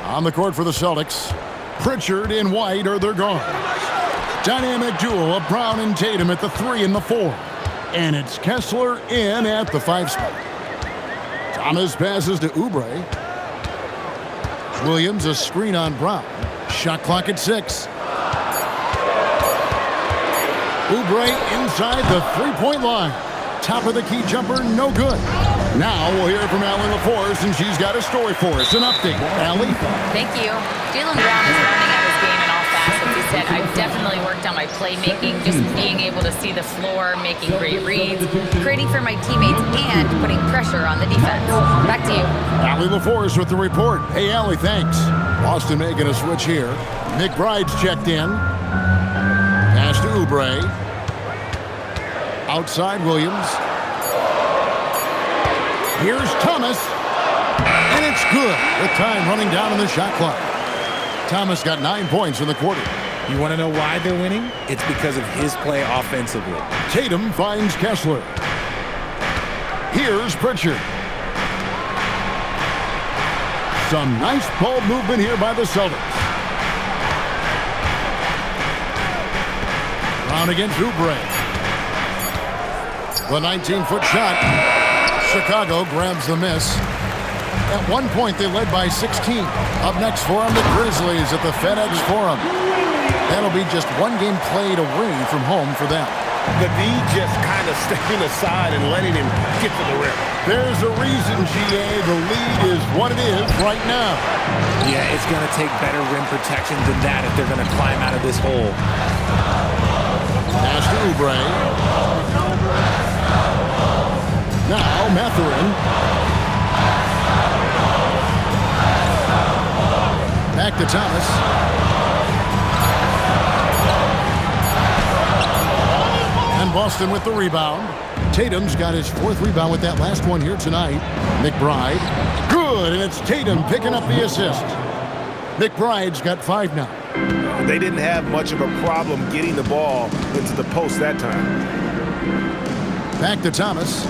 On the court for the Celtics, Pritchard and White are their guards. Dynamic duo of Brown and Tatum at the 3 and the 4. And it's Kessler in at the 5 spot. Thomas passes to Oubre. Williams a screen on Brown. Shot clock at 6. Oubre inside the three-point line. Top of the key jumper, no good. Now we'll hear from Allie LaForce, and she's got a story for us. An update. Allie? Thank you. Jaylen Brown is rounding out his game in all facets. He said, I've definitely worked on my playmaking, just being able to see the floor, making great reads, creating for my teammates, and putting pressure on the defense. Back to you. Allie LaForce with the report. Hey, Allie, thanks. Boston making a switch here. McBride's checked in. Pass to Oubre. Outside Williams. Here's Thomas. And it's good with time running down on the shot clock. Thomas got 9 points in the quarter. You want to know why they're winning? It's because of his play offensively. Tatum finds Kessler. Here's Pritchard. Some nice ball movement here by the Celtics. Brown against Oubre. The 19-foot shot. Chicago grabs the miss. At one point, they led by 16. Up next for them, the Grizzlies at the FedEx Forum. That'll be just one game played away from home for them. The D just kind of stepping aside and letting him get to the rim. There's a reason, GA, the lead is what it is right now. Yeah, it's going to take better rim protection than that if they're going to climb out of this hole. Pass to Oubre. Now, Mathurin. Back to Thomas. And Boston with the rebound. Tatum's got his 4th rebound with that last one here tonight. McBride. Good, and it's Tatum picking up the assist. McBride's got 5 now. They didn't have much of a problem getting the ball into the post that time. Back to Thomas.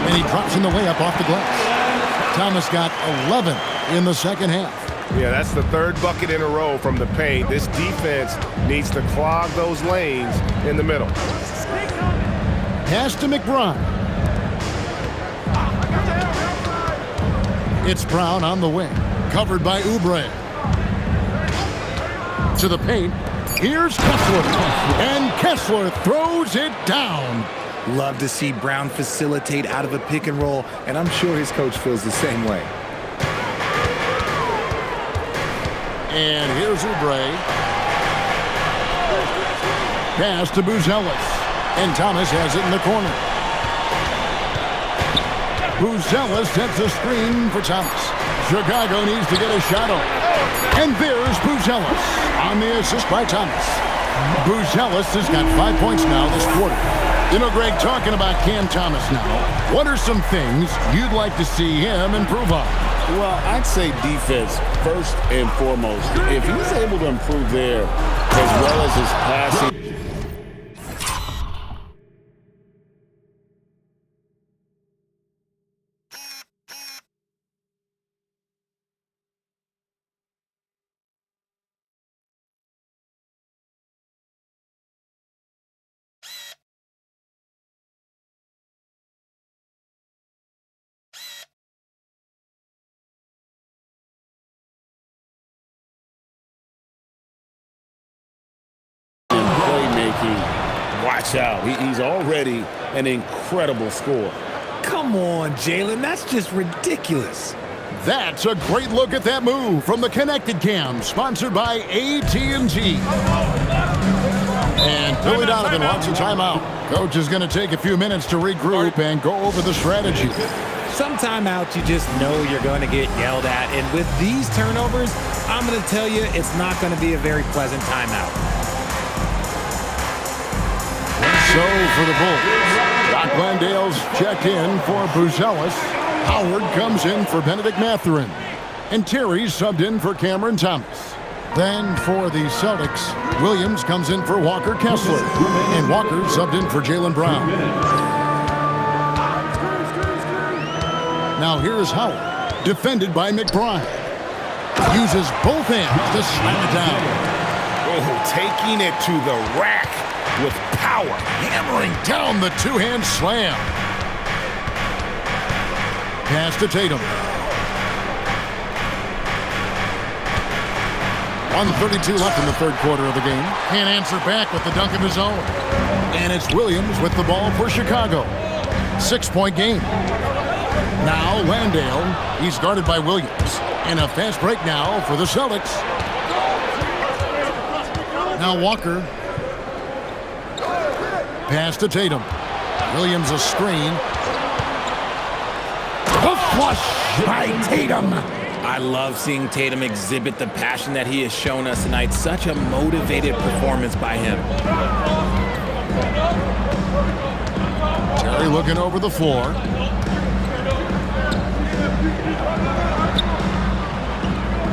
And he drops in the layup off the glass. Thomas got 11 in the second half. Yeah, that's the 3rd bucket in a row from the paint. This defense needs to clog those lanes in the middle. Pass to McBride. It's Brown on the wing. Covered by Oubre. To the paint. Here's Kessler. And Kessler throws it down. Love to see Brown facilitate out of a pick and roll, and I'm sure his coach feels the same way. And here's Oubre. Pass to Buzelis. And Thomas has it in the corner. Buzelis sets a screen for Thomas. Chicago needs to get a shot on. And there's Buzelis on the assist by Thomas. Buzelis has got 5 points now this quarter. You know, Greg, talking about Cam Thomas now, what are some things you'd like to see him improve on? Well, I'd say defense first and foremost. If he's able to improve there as well as his passing. Watch out. He's already an incredible scorer. Come on, Jaylen. That's just ridiculous. That's a great look at that move from the Connected Cam, sponsored by AT&T. And Billy Donovan wants a timeout. Coach is going to take a few minutes to regroup and go over the strategy. Some timeouts you just know you're going to get yelled at. And with these turnovers, I'm going to tell you it's not going to be a very pleasant timeout. So for the Bulls, Doc Landale's checked in for Buzelis. Howard comes in for Benedict Mathurin. And Terry subbed in for Cameron Thomas. Then for the Celtics, Williams comes in for Walker Kessler. And Walker subbed in for Jaylen Brown. Now here's Howard, defended by McBride. Uses both hands to slam it down. Oh, taking it to the rack with power. Hammering down the two-hand slam. Pass to Tatum. 1:32 left in the third quarter of the game. Can't answer back with the dunk of his own. And it's Williams with the ball for Chicago. 6-point game. Now Landale. He's guarded by Williams. And a fast break now for the Celtics. Now Walker. Pass to Tatum. Williams a screen. A flush by Tatum. I love seeing Tatum exhibit the passion that he has shown us tonight. Such a motivated performance by him. Terry looking over the floor.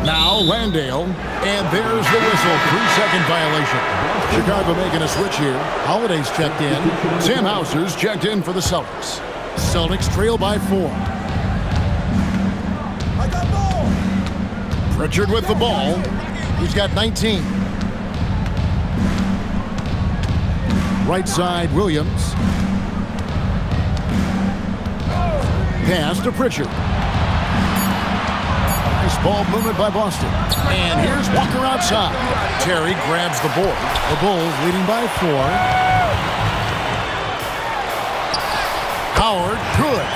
Now Landale, and there's the whistle. 3-second violation. Chicago making a switch here. Holiday's checked in. Sam Hauser's checked in for the Celtics. Celtics trail by 4. Pritchard with the ball. He's got 19. Right side, Williams. Pass to Pritchard. Nice ball movement by Boston. And here's Walker outside. Terry grabs the board. The Bulls leading by 4. Howard, good.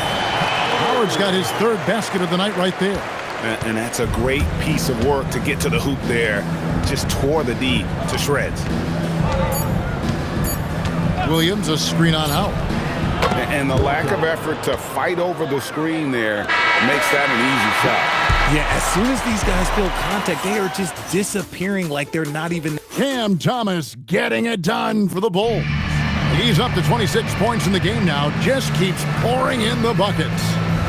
Howard's got his third basket of the night right there. And that's a great piece of work to get to the hoop there. Just tore the D to shreds. Williams a screen on Howard. And the lack of effort to fight over the screen there makes that an easy shot. Yeah, as soon as these guys feel contact, they are just disappearing like they're not even... Cam Thomas getting it done for the Bulls. He's up to 26 points in the game now. Just keeps pouring in the buckets.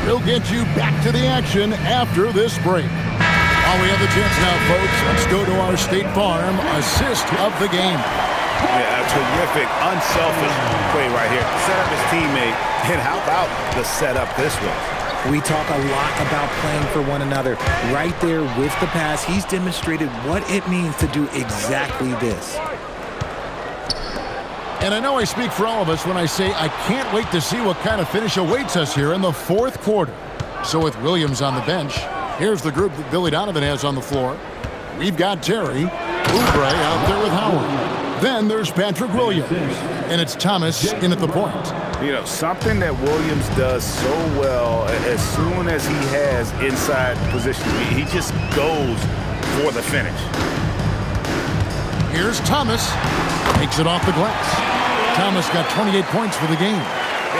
We'll get you back to the action after this break. While we have the chance now, folks, let's go to our State Farm assist of the game. Yeah, a terrific, unselfish play right here. Set up his teammate, and how about the setup this was? We talk a lot about playing for one another. Right there with the pass, he's demonstrated what it means to do exactly this. And I know I speak for all of us when I say I can't wait to see what kind of finish awaits us here in the fourth quarter. So with Williams on the bench, here's the group that Billy Donovan has on the floor. We've got Terry, Oubre out there with Howard. Then there's Patrick Williams, and it's Thomas in at the point. You know, something that Williams does so well, as soon as he has inside position, he just goes for the finish. Here's Thomas. Takes it off the glass. Thomas got 28 points for the game.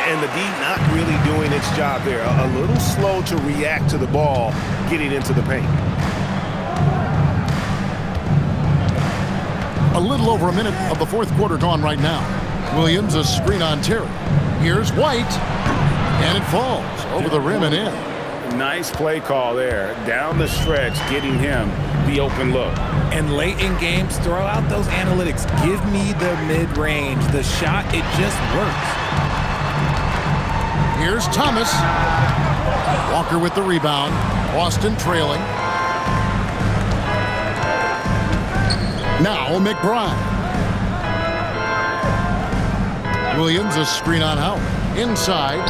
And the D not really doing its job there. A little slow to react to the ball getting into the paint. A little over a minute of the fourth quarter gone right now. Williams a screen on Terry. Here's White. And it falls over the rim and in. Nice play call there. Down the stretch, getting him the open look. And late in games, throw out those analytics. Give me the mid-range. The shot, it just works. Here's Thomas. Walker with the rebound. Boston trailing. Now McBride. Williams a screen on Howard. Inside.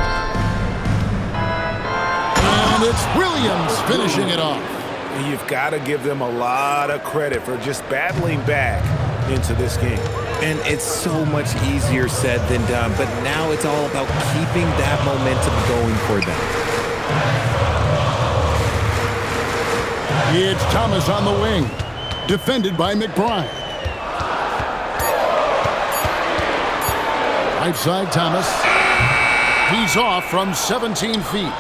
And it's Williams finishing it off. You've got to give them a lot of credit for just battling back into this game. And it's so much easier said than done, but now it's all about keeping that momentum going for them. It's Thomas on the wing, defended by McBride. Right side, Thomas. He's off from 17 feet.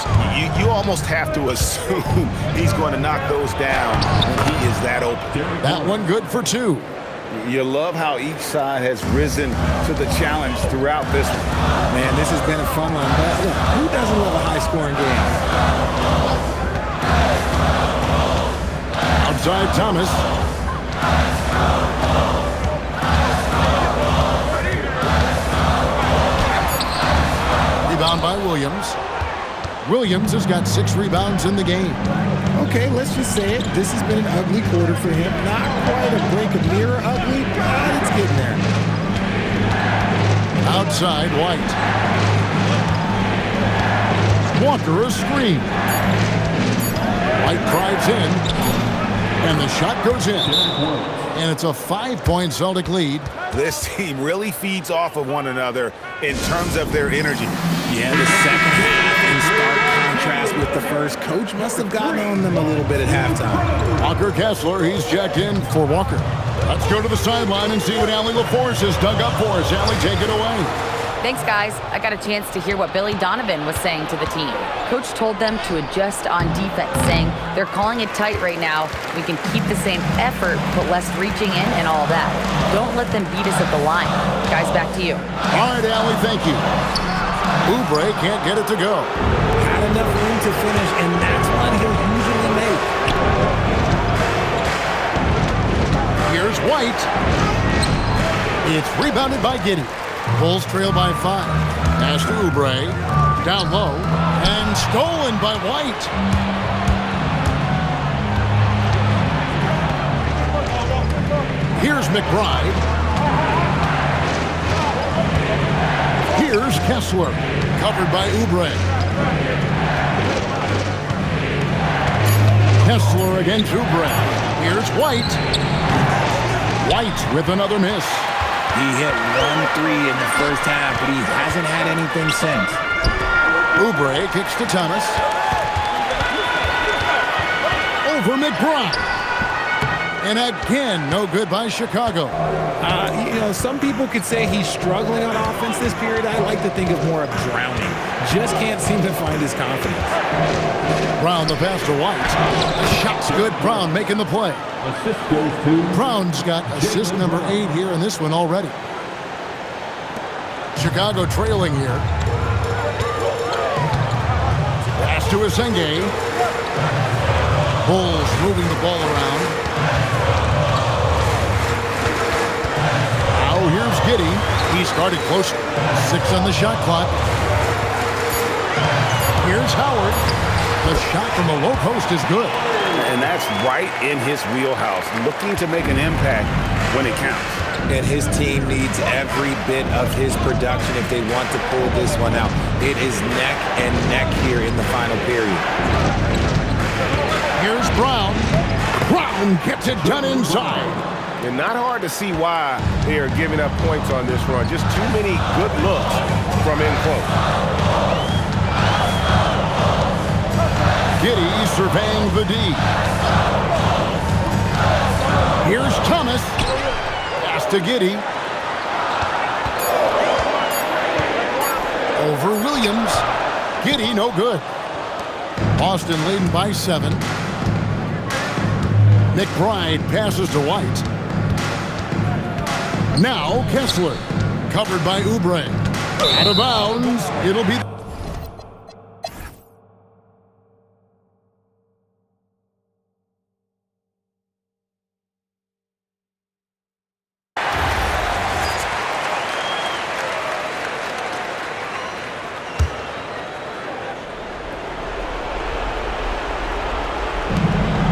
You almost have to assume he's going to knock those down when he is that open. That one good for 2. You love how each side has risen to the challenge throughout this one. Man, this has been a fun one, but look, who doesn't love a high-scoring game? Outside Thomas. Rebound by Williams. Williams has got 6 rebounds in the game. Okay, let's just say it. This has been an ugly quarter for him. Not quite a break of mirror ugly, but it's getting there. Outside, White. Walker a screen. White drives in, and the shot goes in. And it's a 5-point Celtic lead. This team really feeds off of one another in terms of their energy. Yeah, the second half in stark contrast with the first. Coach must have gotten on them a little bit at halftime. Walker Kessler, he's checked in for Walker. Let's go to the sideline and see what Allie LaForce has dug up for us. Allie, take it away. Thanks, guys. I got a chance to hear what Billy Donovan was saying to the team. Coach told them to adjust on defense, saying they're calling it tight right now. We can keep the same effort, but less reaching in and all that. Don't let them beat us at the line. Guys, back to you. All right, Allie, thank you. Oubre can't get it to go. Had enough room to finish, and that's what he'll usually make. Here's White. It's rebounded by Giddey. Bulls trail by 5. Pass to Oubre. Down low. And stolen by White. Here's McBride. Here's Kessler. Covered by Oubre. Kessler against Oubre. Here's White. White with another miss. He hit 1 3 in the first half, but he hasn't had anything since. Oubre kicks to Thomas. Over McBride. And again, no good by Chicago. Some people could say he's struggling on offense this period. I like to think of more of drowning. Just can't seem to find his confidence. Brown the pass to White. The shot's good. Brown making the play. Brown's got assist number 8 here in this one already. Chicago trailing here. Pass to Asenge. Bulls moving the ball around. Now here's Giddey. He started closer. 6 on the shot clock. Here's Howard. The shot from the low post is good. And that's right in his wheelhouse, looking to make an impact when it counts. And his team needs every bit of his production if they want to pull this one out. It is neck and neck here in the final period. Here's Brown. Brown gets it done inside. And not hard to see why they are giving up points on this run. Just too many good looks from in close. Giddey surveying the D. Here's Thomas. Pass to Giddey. Over Williams. Giddey, no good. Boston leading by 7. McBride passes to White. Now Kessler. Covered by Oubre. Out of bounds. It'll be...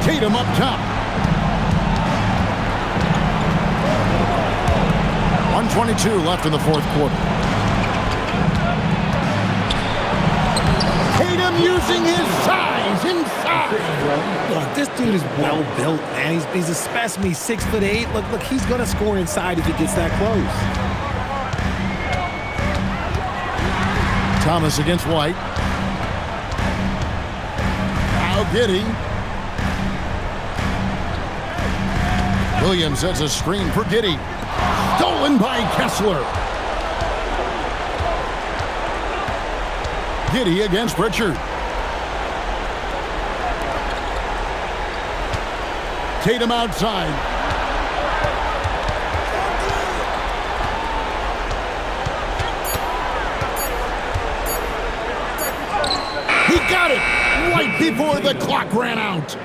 Tatum up top. 1:22 left in the fourth quarter. Tatum using his size inside. Look, this dude is well built, man. He's a specimen. He's 6'8". Look, he's gonna score inside if he gets that close. Thomas against White. Now Giddey. Williams sets a screen for Giddey. Stolen by Kessler. Giddey against Pritchard. Tatum outside. He got it right before the clock ran out.